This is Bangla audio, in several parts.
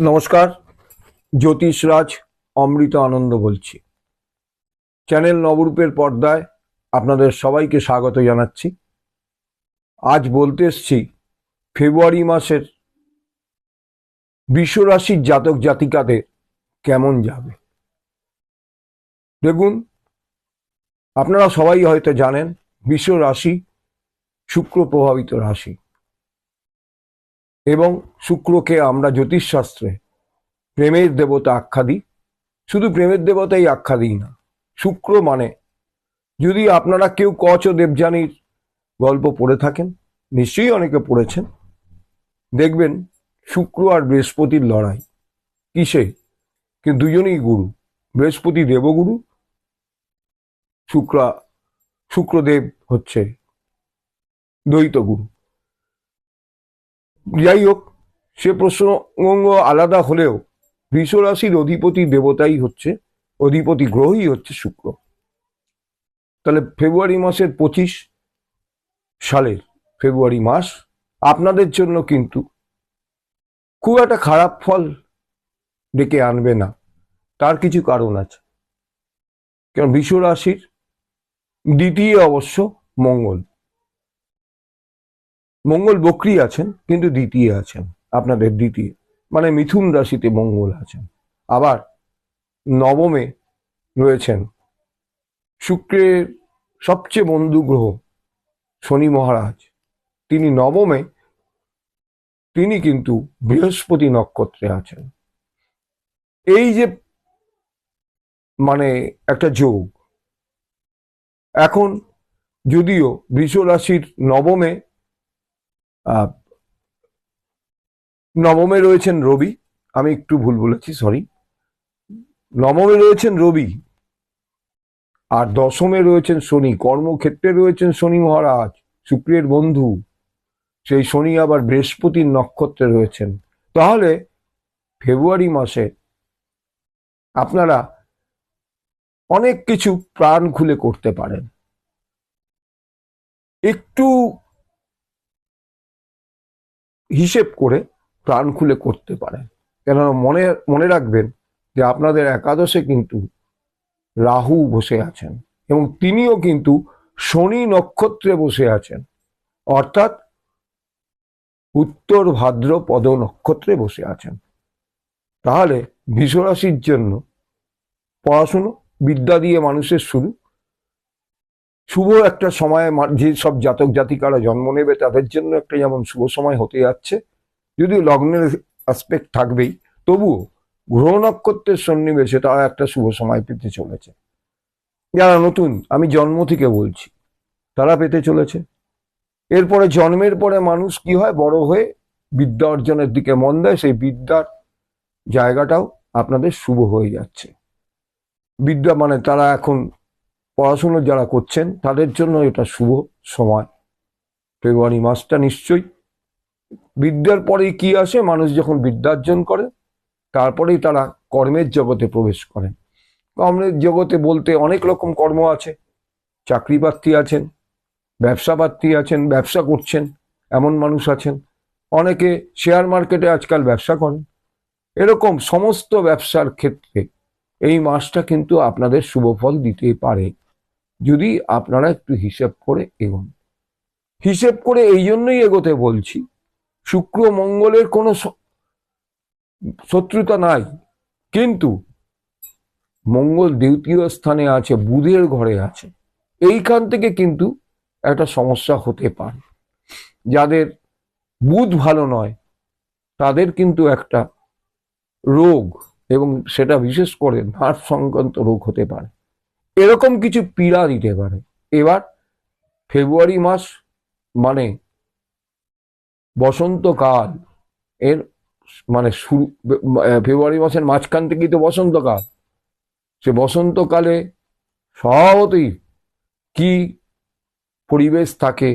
নমস্কার, জ্যোতিষরাজ অমৃত আনন্দ বলছি। চ্যানেল নবরূপের পর্দায় আপনাদের সবাইকে স্বাগত জানাচ্ছি। আজ বলতে এসছি ফেব্রুয়ারি মাসের বৃষ রাশির জাতক জাতিকাদের কেমন যাবে। দেখুন, আপনারা সবাই হয়তো জানেন বৃষ রাশি শুক্র প্রভাবিত রাশি এবং শুক্রকে আমরা জ্যোতিষশাস্ত্রে প্রেমের দেবতা আখ্যা দিই। শুধু প্রেমের দেবতাই আখ্যা দিই না, শুক্র মানে, যদি আপনারা কেউ কচ ও দেবযানীর গল্প পড়ে থাকেন, নিশ্চয়ই অনেকে পড়েছেন, দেখবেন শুক্র আর বৃহস্পতির লড়াই কিসে, কিন্তু দুজনেই গুরু। বৃহস্পতি দেবগুরু, শুক্রদেব হচ্ছে দ্বৈত গুরু। যাই হোক, সে প্রসঙ্গ আলাদা হলেও বৃষ রাশির অধিপতি দেবতাই হচ্ছে, অধিপতি গ্রহই হচ্ছে শুক্র। তাহলে ফেব্রুয়ারি মাসের 25 সালের ফেব্রুয়ারি মাস আপনাদের জন্য কিন্তু খুব একটা খারাপ ফল ডেকে আনবে না। তার কিছু কারণ আছে। কারণ বৃষ রাশির দ্বিতীয় অবশ্য মঙ্গল, মঙ্গল বক্রী আছেন কিন্তু দ্বিতীয় আছেন, আপনাদের দ্বিতীয় মানে মিথুন রাশিতে মঙ্গল আছেন। আবার নবমে রয়েছেন শুক্রের সবচেয়ে বন্ধু গ্রহ শনি মহারাজ, তিনি নবমে, তিনি কিন্তু বৃহস্পতি নক্ষত্রে আছেন। এই যে মানে একটা যোগ, এখন যদিও বৃষ রাশির নবমে রয়েছেন রবি, আমি একটু ভুল বলেছি, সরি, নবমে রয়েছেন রবি আর দশমে রয়েছেন শনি, কর্মক্ষেত্রে রয়েছেন শনি মহারাজ, শুক্রের বন্ধু। সেই শনি আবার বৃহস্পতির নক্ষত্রে রয়েছেন। তাহলে ফেব্রুয়ারি মাসে আপনারা অনেক কিছু প্রাণ খুলে করতে পারেন। একটু হিসেব করে প্রাণ খুলে করতে পারেন, কেননা মনে রাখবেন যে আপনাদের একাদশে কিন্তু রাহু বসে আছেন এবং তিনিও কিন্তু শনি নক্ষত্রে বসে আছেন, অর্থাৎ উত্তর ভাদ্রপদ নক্ষত্রে বসে আছেন। তাহলে বৃষ রাশির জন্য পড়াশুনো, বিদ্যা দিয়ে মানুষের শুরু, শুভ একটা সময় যে সব জাতক জাতিকারা জন্ম নেবে তাদের জন্য একটা যেমন শুভ সময় হতে যাচ্ছে, যদিও লগ্নের অ্যাসপেক্ট থাকবেই, তবুও গ্রহ নক্ষত্রের সন্নিবেশে তারা একটা শুভ সময় পেতে চলেছে। যারা নতুন, আমি জন্ম থেকে বলছি, তারা পেতে চলেছে। এরপরে জন্মের পরে মানুষ কি হয়, বড় হয়ে বিদ্যা অর্জনের দিকে মন দেয়, সেই বিদ্যার জায়গাটাও আপনাদের শুভ হয়ে যাচ্ছে। বিদ্যা মানে তারা এখন পড়াশুনো যারা করছেন তাদের জন্য এটা শুভ সময়। ফেব্রুয়ারি মাসটা নিশ্চয়ই, বিদ্যার পরেই কি আসে, মানুষ যখন বিদ্যার্জন করে তারপরেই তারা কর্মের জগতে প্রবেশ করেন। কর্মের জগতে বলতে অনেক রকম কর্ম আছে, চাকরি প্রার্থী আছেন, ব্যবসা প্রার্থী আছেন, ব্যবসা করছেন এমন মানুষ আছেন, অনেকে শেয়ার মার্কেটে আজকাল ব্যবসা করেন। এরকম সমস্ত ব্যবসার ক্ষেত্রে এই মাসটা কিন্তু আপনাদের শুভ ফল দিতে পারে, যদি আপনারা একটু হিসেব করে এগোন। হিসেব করে এই জন্যই এগোতে বলছি, শুক্র মঙ্গলের কোনো শত্রুতা নাই, কিন্তু মঙ্গল দ্বিতীয় স্থানে আছে, বুধের ঘরে আছে, এইখান থেকে কিন্তু একটা সমস্যা হতে পারে। যাদের বুধ ভালো নয় তাদের কিন্তু একটা রোগ, এবং সেটা বিশেষ করে নার্ভ সংক্রান্ত রোগ হতে পারে, এরকম কিছু পীড়া দিতে পারে। এবার ফেব্রুয়ারি মাস মানে বসন্তকাল, এর মানে শুরু, ফেব্রুয়ারি মাসের মাঝখান থেকেই তো বসন্তকাল। সে বসন্তকালে স্বভাবতই কি পরিবেশ থাকে,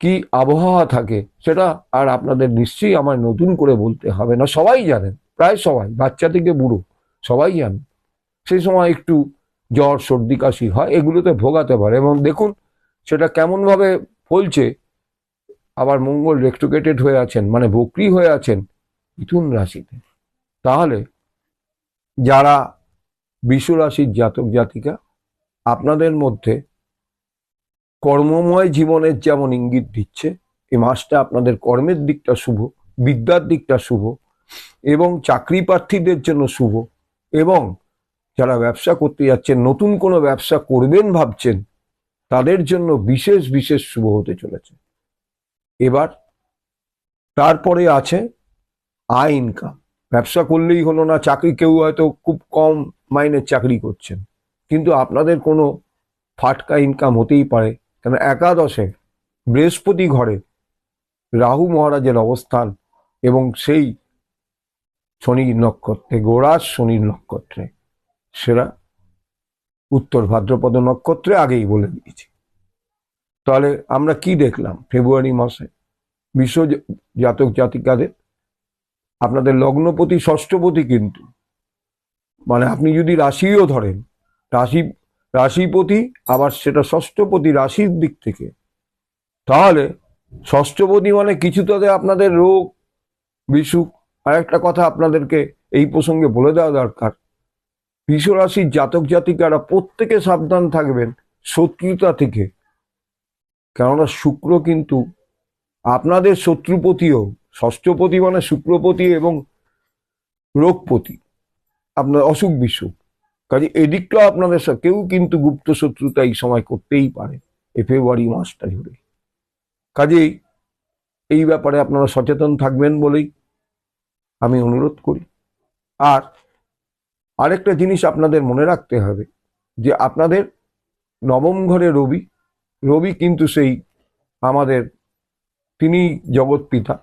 কি আবহাওয়া থাকে, সেটা আর আপনাদের নিশ্চয়ই আমার নতুন করে বলতে হবে না, সবাই জানেন, প্রায় সবাই, বাচ্চা থেকে বুড়ো সবাই জানেন। সেই সময় একটু জ্বর সর্দি কাশি হয়, এগুলোতে ভোগাতে পারে। এবং দেখুন সেটা কেমন ভাবে ফলছে। আবার মঙ্গল রেক্টোগেটেড হয়ে আছেন, মানে বক্রী হয়ে আছেন মিথুন রাশিতে। তাহলে যারা বৃষ রাশির জাতক জাতিকা, আপনাদের মধ্যে কর্মময় জীবনের যেমন ইঙ্গিত দিচ্ছে, এই মাসটা আপনাদের কর্মের দিকটা শুভ, বিদ্যার দিকটা শুভ এবং চাকরি প্রার্থীদের জন্য শুভ, এবং যারা ব্যবসা করতে যাচ্ছেন, নতুন কোনো ব্যবসা করবেন ভাবছেন, তাদের জন্য বিশেষ বিশেষ শুভ হতে চলেছে। এবার তারপরে আছে আয় ইনকাম। ব্যবসা করলেই হলো না, চাকরি, কেউ হয়তো খুব কম মাইনের চাকরি করছেন, কিন্তু আপনাদের কোনো ফাটকা ইনকাম হতেই পারে, কেন একাদশে বৃহস্পতি ঘরে রাহু মহারাজের অবস্থান এবং সেই শনির নক্ষত্রে, গোড়ার শনির নক্ষত্রে, সেটা উত্তর ভাদ্রপদ নক্ষত্রে, আগেই বলে দিয়েছি। তাহলে আমরা কি দেখলাম ফেব্রুয়ারি মাসে বিশ্ব জাতক জাতিকাদের? আপনাদের লগ্নপতি ষষ্ঠপতি, কিন্তু মানে আপনি যদি রাশিও ধরেন, রাশিপতি আবার সেটা ষষ্ঠপতি রাশির দিক থেকে, তাহলে ষষ্ঠপতি মানে কিছুটাতে আপনাদের রোগ বিসুখ। আর একটা কথা আপনাদেরকে এই প্রসঙ্গে বলে দেওয়া দরকার, বৃষ রাশির জাতক জাতিকারা প্রত্যেকে সাবধান থাকবেন শত্রুতা থেকে, কেননা শুক্র কিন্তু আপনাদের শত্রুপতিও। ষষ্ঠপতি মানে শুক্রপতি এবং রোগপতি, আপনার অসুখ বিসুখ। কাজে এদিকটাও আপনাদের কেউ কিন্তু গুপ্ত শত্রুতা এই সময় করতেই পারে এই ফেব্রুয়ারি মাসটা জুড়ে। কাজেই এই ব্যাপারে আপনারা সচেতন থাকবেন বলেই আমি অনুরোধ করি। আর আরেকটা জিনিস আপনাদের মনে রাখতে হবে যে আপনাদের নবম ঘরে রবি, রবি কিন্তু সেই আমাদের, তিনি জগৎ পিতা,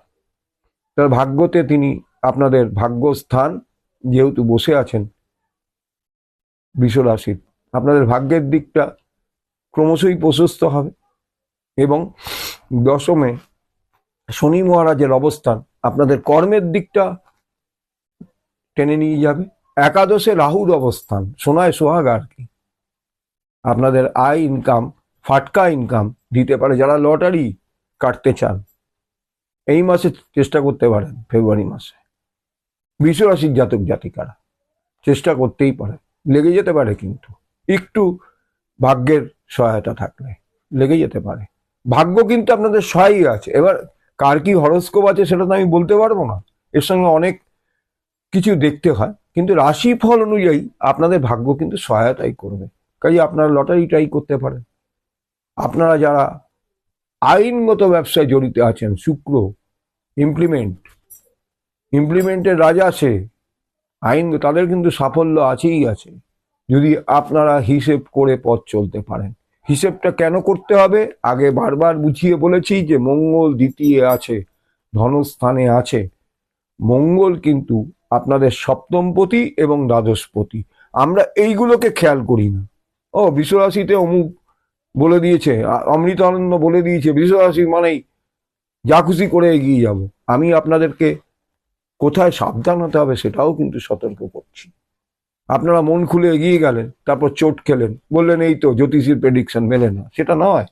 তার ভাগ্যতে তিনি আপনাদের ভাগ্যস্থান যেহেতু বসে আছেন বৃষ রাশির, আপনাদের ভাগ্যের দিকটা ক্রমশই প্রশস্ত হবে। এবং দশমে শনি মহারাজের অবস্থান আপনাদের কর্মের দিকটা টেনে নিয়ে যাবে। একাদশে রাহুর অবস্থান, সোনায় সোহাগা আর কি, আপনাদের আয় ইনকাম, ফাটকা ইনকাম দিতে পারে। যারা লটারি কাটতে চান এই মাসে চেষ্টা করতে পারেন, ফেব্রুয়ারি মাসে বৃষ রাশির জাতক জাতিকারা চেষ্টা করতেই পারে, লেগে যেতে পারে, কিন্তু একটু ভাগ্যের সহায়তা থাকলে লেগে যেতে পারে। ভাগ্য কিন্তু আপনাদের সহায়ই আছে। এবার কার কি হরস্কোপ আছে সেটা তো আমি বলতে পারবো না, এর সঙ্গে অনেক কিছু দেখতে হয়, কিন্তু রাশিফল অনুযায়ী আপনাদের ভাগ্য কিন্তু সহায়তাই করবে। কাজে আপনারা লটারি ট্রাই করতে পারেন। আপনারা যারা আইনগত ব্যবসায় জড়িত আছেন, শুক্র ইমপ্লিমেন্টের রাজা, সে আইন, তাদের কিন্তু সাফল্য আছেই আছে, যদি আপনারা হিসেব করে পথ চলতে পারেন। হিসেবটা কেন করতে হবে আগে বারবার বুঝিয়ে বলেছি, যে মঙ্গল দ্বিতীয় আছে, ধনস্থানে আছে। মঙ্গল কিন্তু আপনাদের সপ্তমপতি এবং দ্বাদশপতি। আমরা এইগুলোকে খেয়াল করি না। ও বৃষরাশিতে অমুক বলে দিয়েছে, অমৃতানন্দ বলে দিয়েছে বৃষরাশি মানেই যা খুশি করে এগিয়ে যাব। আমি আপনাদেরকে কোথায় সাবধান হতে হবে সেটাও কিন্তু সতর্ক করছি। আপনারা মন খুলে এগিয়ে গেলেন, তারপর চোট খেলেন, বললেন এই তো জ্যোতিষীর প্রেডিকশন মেলে না, সেটা নয়।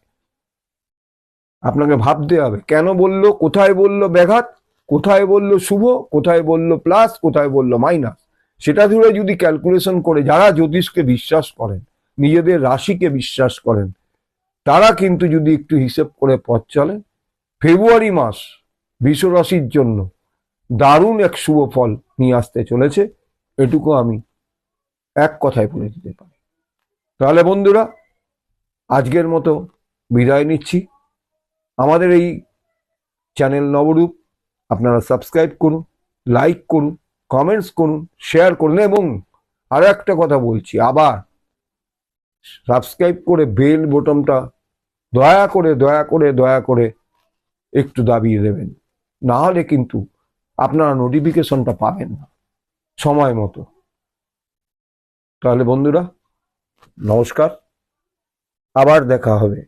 আপনাকে ভাবতে হবে কেন বললো, কোথায় বললো ব্যাঘাত, কোথায় বললো শুভ, কোথায় বললো প্লাস, কোথায় বললো মাইনাস। সেটা ধরে যদি ক্যালকুলেশন করে যারা জ্যোতিষকে বিশ্বাস করেন, নিজেদের রাশিকে বিশ্বাস করেন, তারা কিন্তু যদি একটু হিসেব করে পথ চলেন, ফেব্রুয়ারি মাস বৃষ রাশির জন্য দারুণ এক শুভ ফল নিয়ে আসতে চলেছে, এটুকু আমি এক কথায় বলে দিতে পারি। তাহলে বন্ধুরা, আজকের মতো বিদায় নিচ্ছি। আমাদের এই চ্যানেল নবরূপ আপনারা সাবস্ক্রাইব করুন, লাইক করুন, কমেন্টস করুন, শেয়ার করুন, এবং আরো একটা কথা বলছি, আবার সাবস্ক্রাইব করে বেল বোতামটা দয়া করে দয়া করে দয়া করে একটু দাবিয়ে দেবেন, না হলে কিন্তু আপনারা নোটিফিকেশনটা পাবেন না সময় মতো। তাহলে বন্ধুরা, নমস্কার, আবার দেখা হবে।